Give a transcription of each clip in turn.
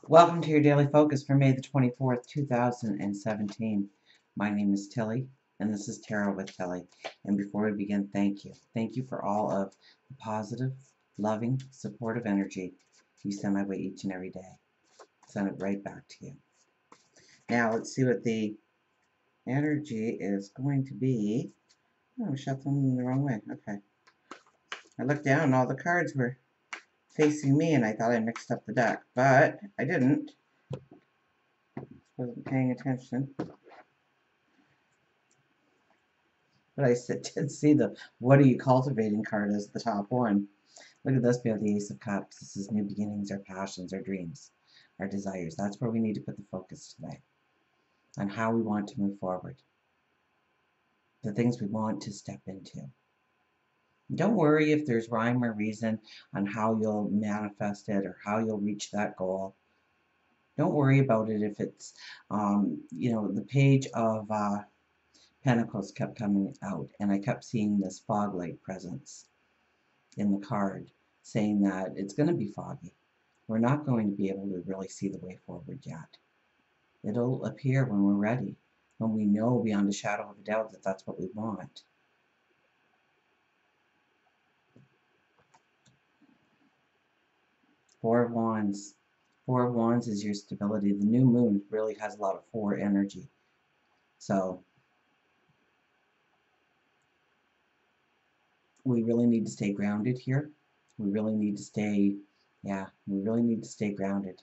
Welcome to your daily focus for May the 24th, 2017. My name is Tilly, and this is Tarot with Tilly. And before we begin, thank you. Thank you for all of the positive, loving, supportive energy you send my way each and every day. Send it right back to you. Now, let's see what the energy is going to be. Oh, I shuffled them the wrong way. Okay. I looked down and all the cards were facing me, and I thought I mixed up the deck, but I didn't. Wasn't paying attention. But I did see the "What are you cultivating" card as the top one. Look at this. We have the Ace of Cups. This is new beginnings, our passions, our dreams, our desires. That's where we need to put the focus today, on how we want to move forward, the things we want to step into. Don't worry if there's rhyme or reason on how you'll manifest it or how you'll reach that goal. Don't worry about it if it's, the page of Pentacles kept coming out, and I kept seeing this fog light presence in the card, saying that it's going to be foggy. We're not going to be able to really see the way forward yet. It'll appear when we're ready, when we know beyond a shadow of a doubt that that's what we want. Four of Wands. Four of Wands is your stability. The new moon really has a lot of four energy. So we really need to stay grounded here. We really need to stay, grounded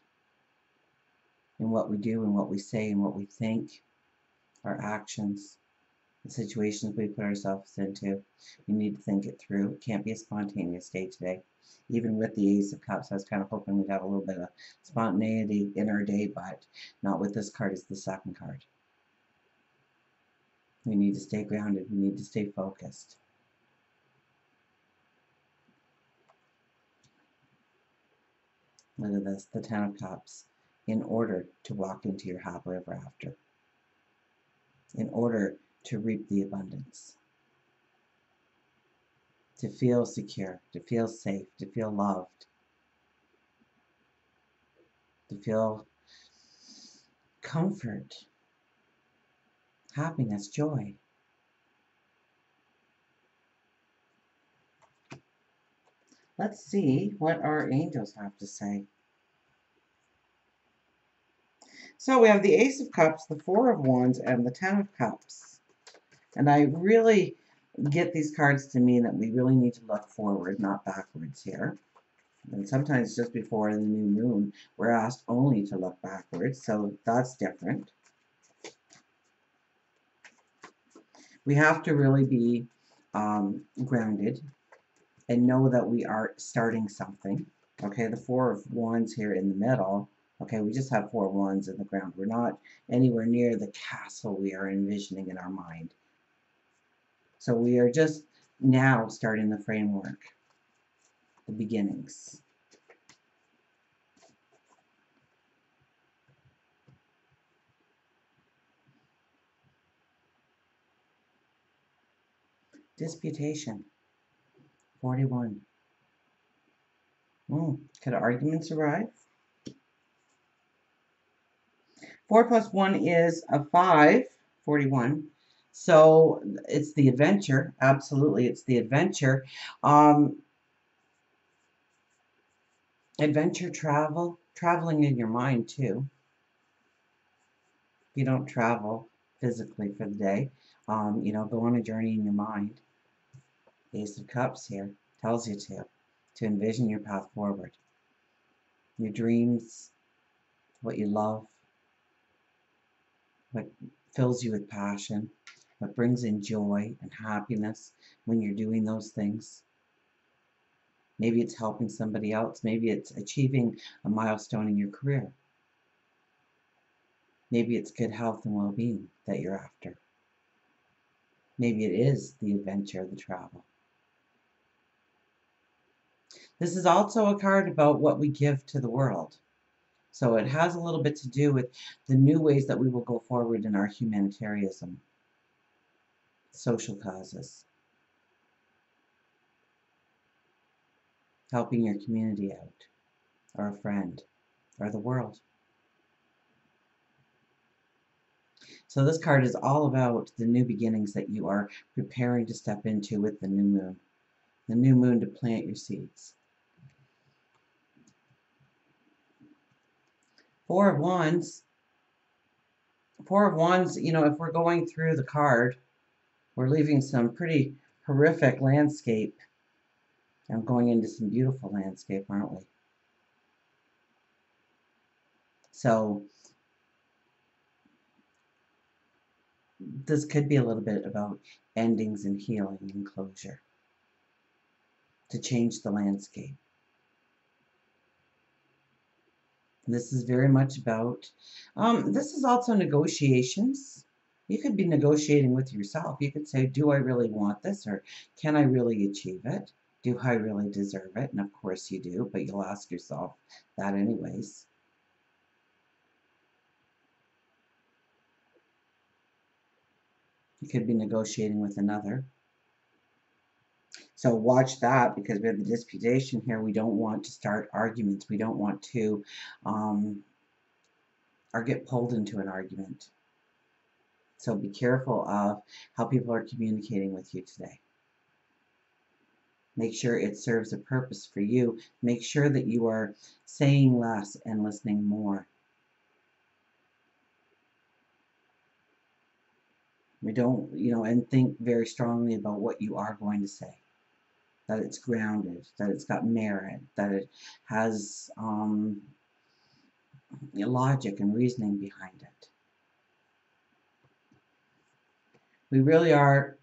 in what we do and what we say and what we think, our actions, the situations we put ourselves into. We need to think it through. It can't be a spontaneous day today. Even with the Ace of Cups, I was kind of hoping we'd have a little bit of spontaneity in our day, but not with this card. It's the second card. We need to stay grounded. We need to stay focused. Look at this, the Ten of Cups. In order to walk into your happily ever after. In order to reap the abundance. To feel secure, to feel safe, to feel loved, to feel comfort, happiness, joy. Let's see what our angels have to say. So we have the Ace of Cups, the Four of Wands, and the Ten of Cups. And I really get these cards to mean that we really need to look forward, not backwards here. And sometimes just before the new moon, we're asked only to look backwards, so that's different. We have to really be grounded and know that we are starting something. Okay, the Four of Wands here in the middle. Okay, we just have four wands in the ground. We're not anywhere near the castle we are envisioning in our mind. So we are just now starting the framework, the beginnings. Disputation. 41. Could arguments arise? 4 plus 1 is a 5. 41. So it's the adventure. Absolutely, it's the adventure. Adventure, traveling in your mind too. If you don't travel physically for the day, go on a journey in your mind. Ace of Cups here tells you to envision your path forward. Your dreams, what you love, what fills you with passion, what brings in joy and happiness when you're doing those things. Maybe it's helping somebody else. Maybe it's achieving a milestone in your career. Maybe it's good health and well-being that you're after. Maybe it is the adventure, the travel. This is also a card about what we give to the world. So it has a little bit to do with the new ways that we will go forward in our humanitarianism, social causes, helping your community out, or a friend, or the world. So this card is all about the new beginnings that you are preparing to step into with the new moon. The new moon to plant your seeds. Four of Wands. Four of Wands, you know, if we're going through the card, we're leaving some pretty horrific landscape and going into some beautiful landscape, aren't we? So this could be a little bit about endings and healing and closure to change the landscape. This is very much about, this is also negotiations. You could be negotiating with yourself. You could say, do I really want this, or can I really achieve it? Do I really deserve it? And of course you do, but you'll ask yourself that anyways. You could be negotiating with another. So watch that, because we have the disputation here. We don't want to start arguments. We don't want to or get pulled into an argument. So be careful of how people are communicating with you today. Make sure it serves a purpose for you. Make sure that you are saying less and listening more. We don't, you know, and think very strongly about what you are going to say. That it's grounded, that it's got merit, that it has logic and reasoning behind it. We really are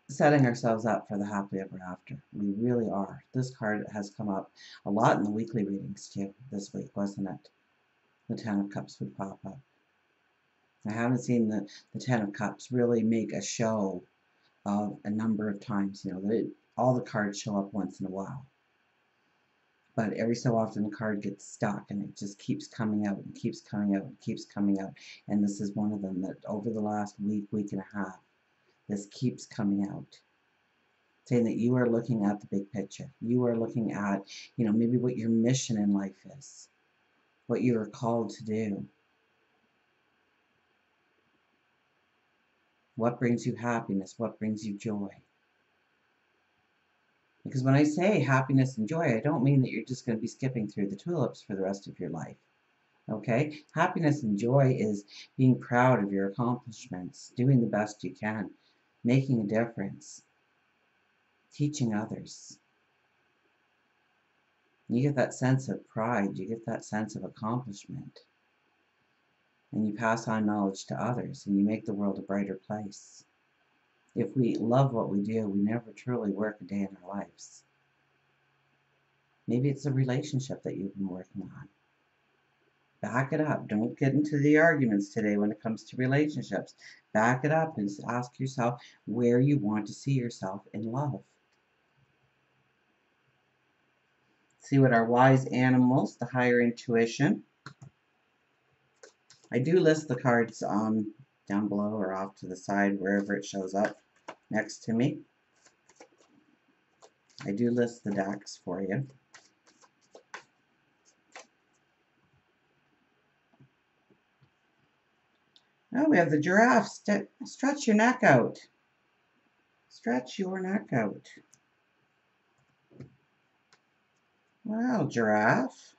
setting ourselves up for the happily ever after. We really are. This card has come up a lot in the weekly readings too this week, wasn't it? The Ten of Cups would pop up. I haven't seen the Ten of Cups really make a show of a number of times. You know, all the cards show up once in a while. But every so often the card gets stuck and it just keeps coming out and keeps coming out and keeps coming out. And this is one of them that over the last week, week and a half, this keeps coming out. Saying that you are looking at the big picture. You are looking at, you know, maybe what your mission in life is. What you are called to do. What brings you happiness? What brings you joy? Because when I say happiness and joy, I don't mean that you're just going to be skipping through the tulips for the rest of your life. Okay? Happiness and joy is being proud of your accomplishments, doing the best you can, making a difference, teaching others. You get that sense of pride, you get that sense of accomplishment. And you pass on knowledge to others, and you make the world a brighter place. If we love what we do, we never truly work a day in our lives. Maybe it's a relationship that you've been working on. Back it up. Don't get into the arguments today when it comes to relationships. Back it up and ask yourself where you want to see yourself in love. See what our wise animals, the higher intuition. I do list the cards down below or off to the side, wherever it shows up next to me. I do list the decks for you. Oh, we have the giraffe. Stretch your neck out. Stretch your neck out. Well, giraffe,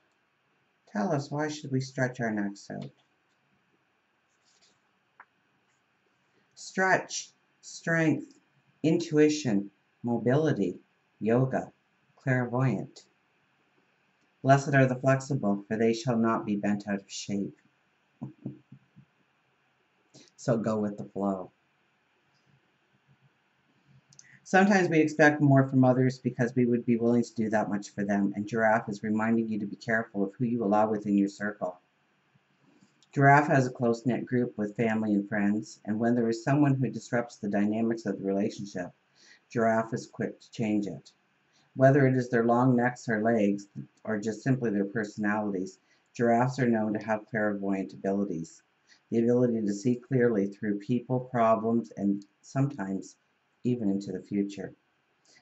tell us, why should we stretch our necks out? Stretch, strength, intuition, mobility, yoga, clairvoyant. Blessed are the flexible, for they shall not be bent out of shape. So go with the flow. Sometimes we expect more from others because we would be willing to do that much for them, and Giraffe is reminding you to be careful of who you allow within your circle. Giraffe has a close-knit group with family and friends, and when there is someone who disrupts the dynamics of the relationship, Giraffe is quick to change it. Whether it is their long necks or legs, or just simply their personalities, giraffes are known to have clairvoyant abilities. The ability to see clearly through people, problems, and sometimes even into the future.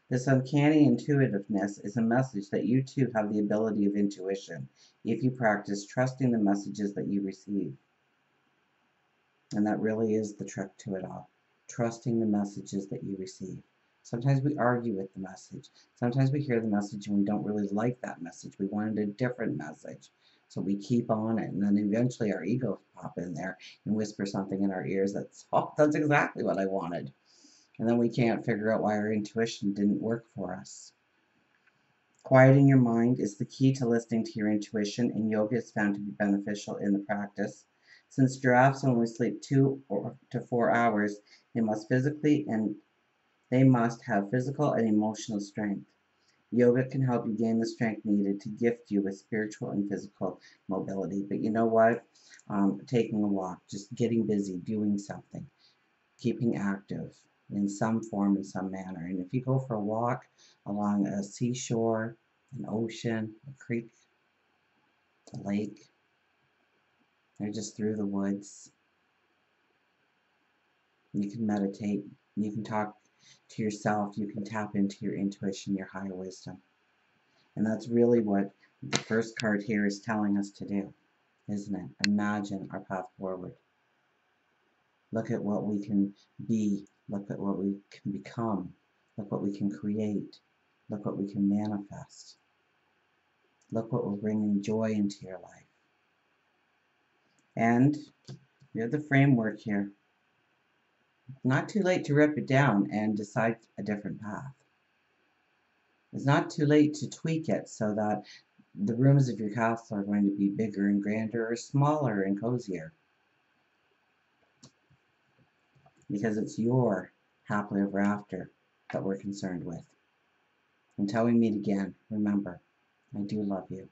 This uncanny intuitiveness is a message that you too have the ability of intuition if you practice trusting the messages that you receive. And that really is the trick to it all. Trusting the messages that you receive. Sometimes we argue with the message. Sometimes we hear the message and we don't really like that message. We wanted a different message. So we keep on it. And then eventually our ego pop in there and whisper something in our ears that's, oh, that's exactly what I wanted. And then we can't figure out why our intuition didn't work for us. Quieting your mind is the key to listening to your intuition, and yoga is found to be beneficial in the practice. Since giraffes only sleep 2 to 4 hours, they must have physical and emotional strength. Yoga can help you gain the strength needed to gift you with spiritual and physical mobility. But you know what? Taking a walk, just getting busy, doing something, keeping active in some form, in some manner. And if you go for a walk along a seashore, an ocean, a creek, a lake, or just through the woods, you can meditate, you can talk to yourself, you can tap into your intuition, your higher wisdom. And that's really what the first card here is telling us to do, isn't it? Imagine our path forward. Look at what we can be. Look at what we can become. Look what we can create. Look what we can manifest. Look what will bring joy into your life. And we have the framework here. Not too late to rip it down and decide a different path. It's not too late to tweak it so that the rooms of your castle are going to be bigger and grander or smaller and cozier. Because it's your happily ever after that we're concerned with. Until we meet again, remember, I do love you.